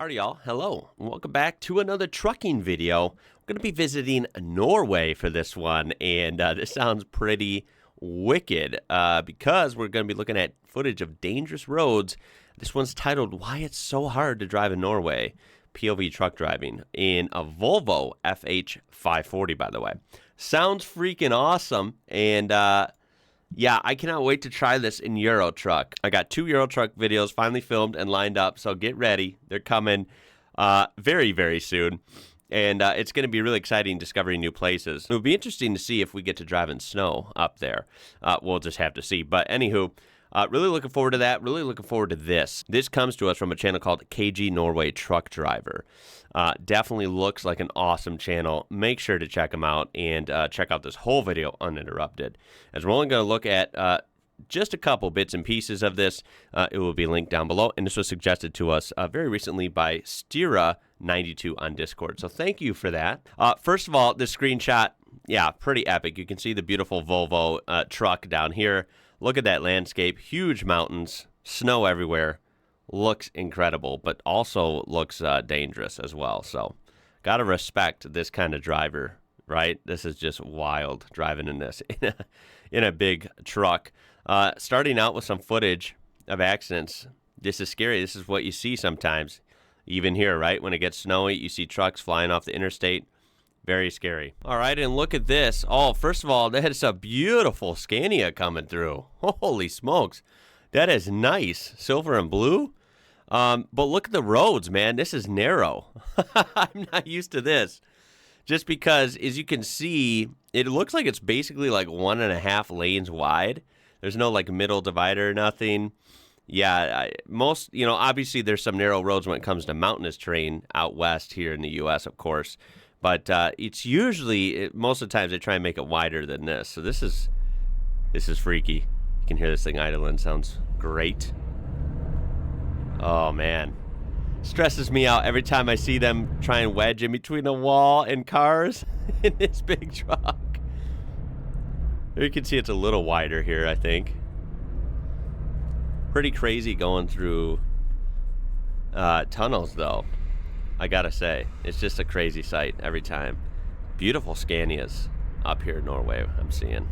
Alright y'all, hello, and welcome back to another trucking video. We're going to be visiting Norway for this one, and this sounds pretty wicked because we're going to be looking at footage of dangerous roads. This one's titled, Why It's So Hard to Drive in Norway, POV truck driving, in a Volvo FH540, by the way. Sounds freaking awesome, and yeah, I cannot wait to try this in IWrocker. I got 2 IWrocker videos finally filmed and lined up, so get ready. They're coming very, very soon. And it's going to be really exciting discovering new places. It would be interesting to see if we get to drive in snow up there. We'll just have to see. But anywho, really looking forward to that. Really looking forward to this. This comes to us from a channel called KG Norway Truck Driver. Definitely looks like an awesome channel. Make sure to check them out and check out this whole video uninterrupted. As we're only going to look at just a couple bits and pieces of this. It will be linked down below, and this was suggested to us very recently by Stira92 on Discord. So thank you for that. First of all, this screenshot, yeah, pretty epic. You can see the beautiful Volvo truck down here. Look at that landscape. Huge mountains, snow everywhere. Looks incredible, but also looks dangerous as well. So gotta respect this kind of driver, right? This is just wild driving in this in a big truck. Starting out with some footage of accidents. This is scary. This is what you see sometimes, even here, right? When it gets snowy, you see trucks flying off the interstate. Very scary. All right, and look at this. Oh, first of all, there's a beautiful Scania coming through. Holy smokes. That is nice. Silver and blue. But look at the roads, man. This is narrow. I'm not used to this. Just because, as you can see, it looks like it's basically like 1.5 lanes wide. There's no like middle divider or nothing. Yeah, obviously there's some narrow roads when it comes to mountainous terrain out west here in the U.S., of course. But it's usually, most of the times they try and make it wider than this. So this is freaky. You can hear this thing idling. Sounds great. Oh, man. Stresses me out every time I see them try and wedge in between a wall and cars in this big truck. You can see it's a little wider here, I think. Pretty crazy going through tunnels, though. I gotta say, it's just a crazy sight every time. Beautiful Scanias up here in Norway, I'm seeing.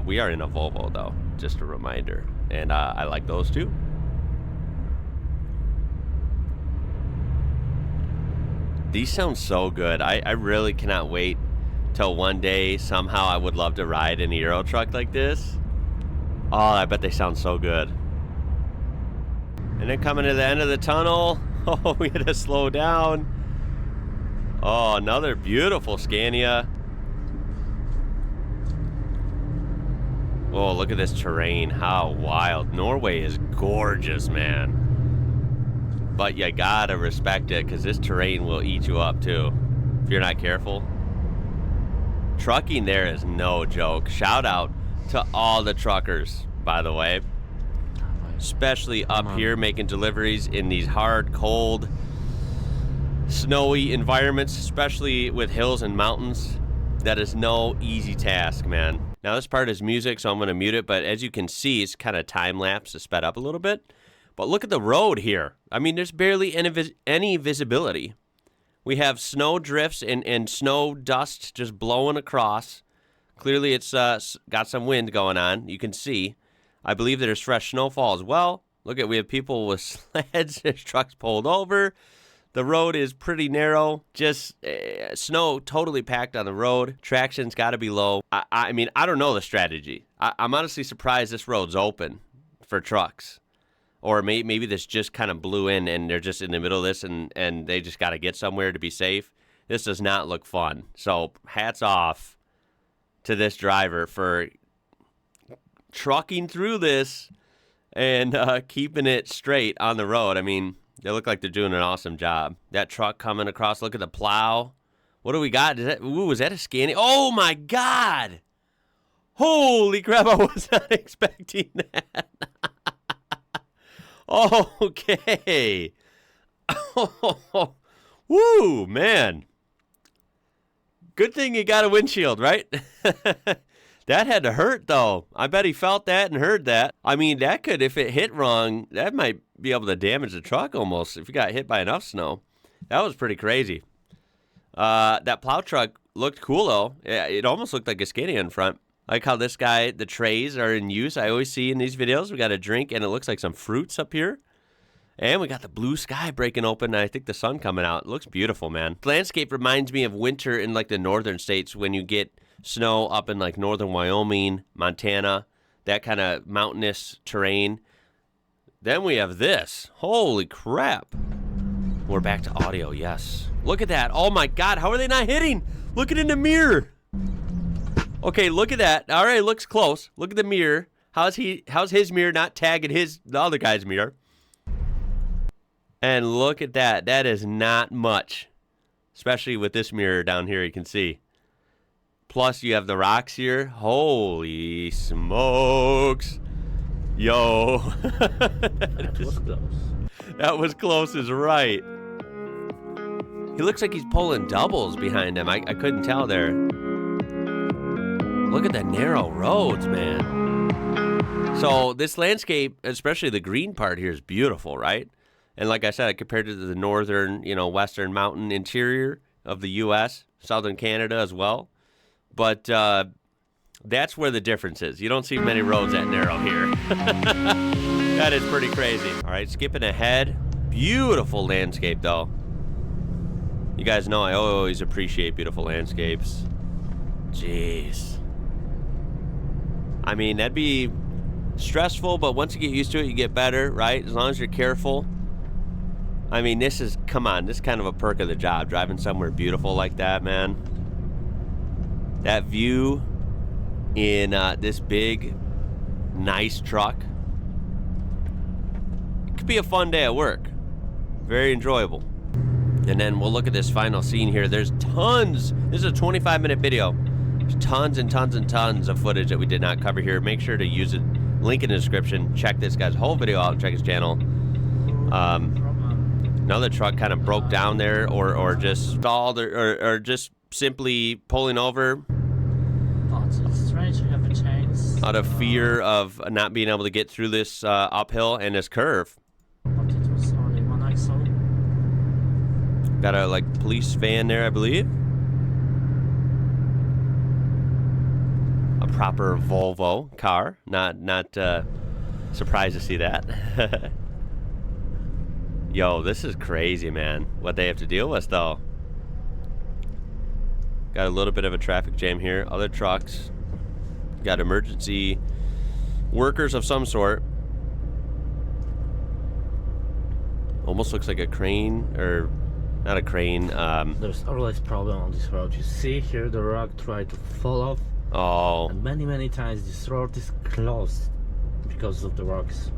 We are in a Volvo, though, just a reminder. And I like those too. These sound so good. I really cannot wait till one day somehow I would love to ride in a Euro truck like this. Oh, I bet they sound so good. And then coming to the end of the tunnel. Oh, we had to slow down. Oh, another beautiful Scania. Oh, look at this terrain. How wild. Norway is gorgeous, man. But you gotta respect it, because this terrain will eat you up too if you're not careful. Trucking there is no joke. Shout out to all the truckers, by the way. Especially up here making deliveries in these hard, cold, snowy environments, especially with hills and mountains. That is no easy task, man. Now this part is music, so I'm going to mute it, but as you can see, it's kind of time-lapse to sped up a little bit. But look at the road here. I mean, there's barely any visibility. We have snow drifts and snow dust just blowing across. Clearly it's got some wind going on. You can see. I believe there's fresh snowfall as well. Look at, we have people with sleds. There's trucks pulled over. The road is pretty narrow. Just snow totally packed on the road. Traction's got to be low. I mean, I don't know the strategy. I'm honestly surprised this road's open for trucks. Or maybe this just kind of blew in and they're just in the middle of this and they just got to get somewhere to be safe. This does not look fun. So hats off to this driver for trucking through this and keeping it straight on the road. I mean, they look like they're doing an awesome job. That truck coming across, look at the plow. What do we got? Was that a Scania? Oh my God! Holy crap, I was not expecting that. Okay. Oh, woo, man. Good thing you got a windshield, right? That had to hurt, though. I bet he felt that and heard that. I mean, that could, if it hit wrong, that might be able to damage the truck almost if you got hit by enough snow. That was pretty crazy. That plow truck looked cool, though. It almost looked like a Scania in front. I like how this guy, the trays are in use. I always see in these videos, we got a drink, and it looks like some fruits up here. And we got the blue sky breaking open, and I think the sun coming out. It looks beautiful, man. The landscape reminds me of winter in, like, the northern states when you get snow up in, like, northern Wyoming, Montana, that kind of mountainous terrain. Then we have this. Holy crap. We're back to audio, yes. Look at that. Oh, my God. How are they not hitting? Look at it in the mirror. Okay, look at that. All right, looks close. Look at the mirror. How's his mirror not tagging the other guy's mirror? And look at that. That is not much, especially with this mirror down here. You can see. Plus, you have the rocks here. Holy smokes! Yo, That was close. That was close is right. He looks like he's pulling doubles behind him. I couldn't tell there. Look at the narrow roads, man. So this landscape, especially the green part here, is beautiful, right? And like I said, I compared it to the northern, western mountain interior of the U.S., southern Canada as well. But that's where the difference is. You don't see many roads that narrow here. That is pretty crazy. All right, skipping ahead. Beautiful landscape, though. You guys know I always appreciate beautiful landscapes. Jeez. I mean, that'd be stressful, but once you get used to it, you get better, right? As long as you're careful. I mean, this is kind of a perk of the job, driving somewhere beautiful like that, man. That view in this big, nice truck. It could be a fun day at work. Very enjoyable. And then we'll look at this final scene here. There's tons. This is a 25-minute video. There's tons and tons and tons of footage that we did not cover here. Make sure to use it. Link in the description. Check this guy's whole video out and check his channel. Another truck kind of broke down there or just stalled or just simply pulling over. Oh, it's strange to have a chance. Out of fear of not being able to get through this uphill and this curve. But it was only one axle. Got a police van there, I believe. A proper Volvo car. Not surprised to see that. Yo, this is crazy, man. What they have to deal with, though. Got a little bit of a traffic jam here. Other trucks. Got emergency workers of some sort. Almost looks like a crane, or not a crane. There's always problem on this road. You see here the rock tried to fall off. Oh. And many times this road is closed because of the rocks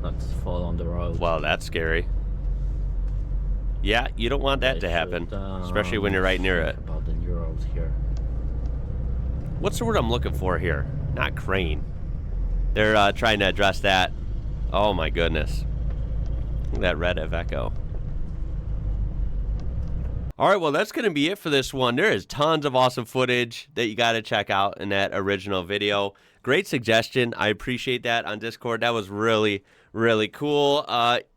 that fall on the road. Well, that's scary. Yeah, you don't want that to happen, especially when you're right near it. About the new road here. What's the word I'm looking for here? Not crane. They're trying to address that. Oh my goodness. Look at that red Iveco. All right, well, that's going to be it for this one. There is tons of awesome footage that you got to check out in that original video. Great suggestion. I appreciate that on Discord. That was really, really cool.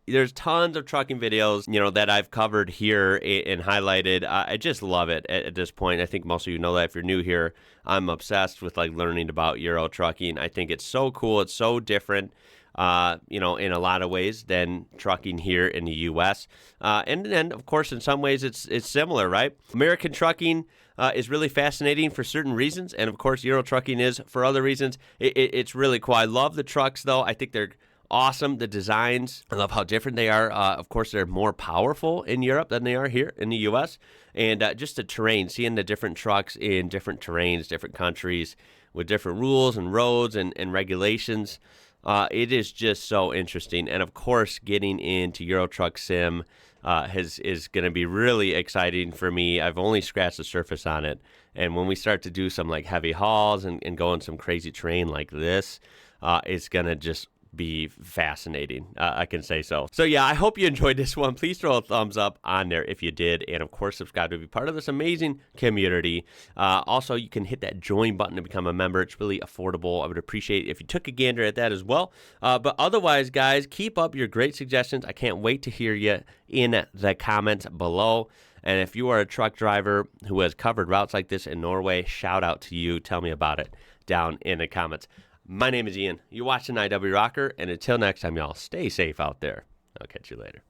There's tons of trucking videos, that I've covered here and highlighted. I just love it at this point. I think most of you know that if you're new here. I'm obsessed with learning about Euro trucking. I think it's so cool. It's so different. In a lot of ways than trucking here in the U.S. And then, of course, in some ways it's similar, right? American trucking is really fascinating for certain reasons, and of course, Euro trucking is for other reasons. It's really cool. I love the trucks, though. I think they're awesome. The designs, I love how different they are. Of course, they're more powerful in Europe than they are here in the U.S. And just the terrain, seeing the different trucks in different terrains, different countries with different rules and roads and regulations. It is just so interesting. And of course, getting into Euro Truck Sim is going to be really exciting for me. I've only scratched the surface on it. And when we start to do some heavy hauls and go in some crazy terrain like this, it's going to just be fascinating. I can say so. So yeah, I hope you enjoyed this one. Please throw a thumbs up on there if you did, and of course subscribe to be part of this amazing community. Also, you can hit that join button to become a member. It's really affordable. I would appreciate it if you took a gander at that as well. But otherwise, guys, keep up your great suggestions. I can't wait to hear you in the comments below. And if you are a truck driver who has covered routes like this in Norway, shout out to you. Tell me about it down in the comments. My name is Ian. You're watching IWrocker, and until next time, y'all, stay safe out there. I'll catch you later.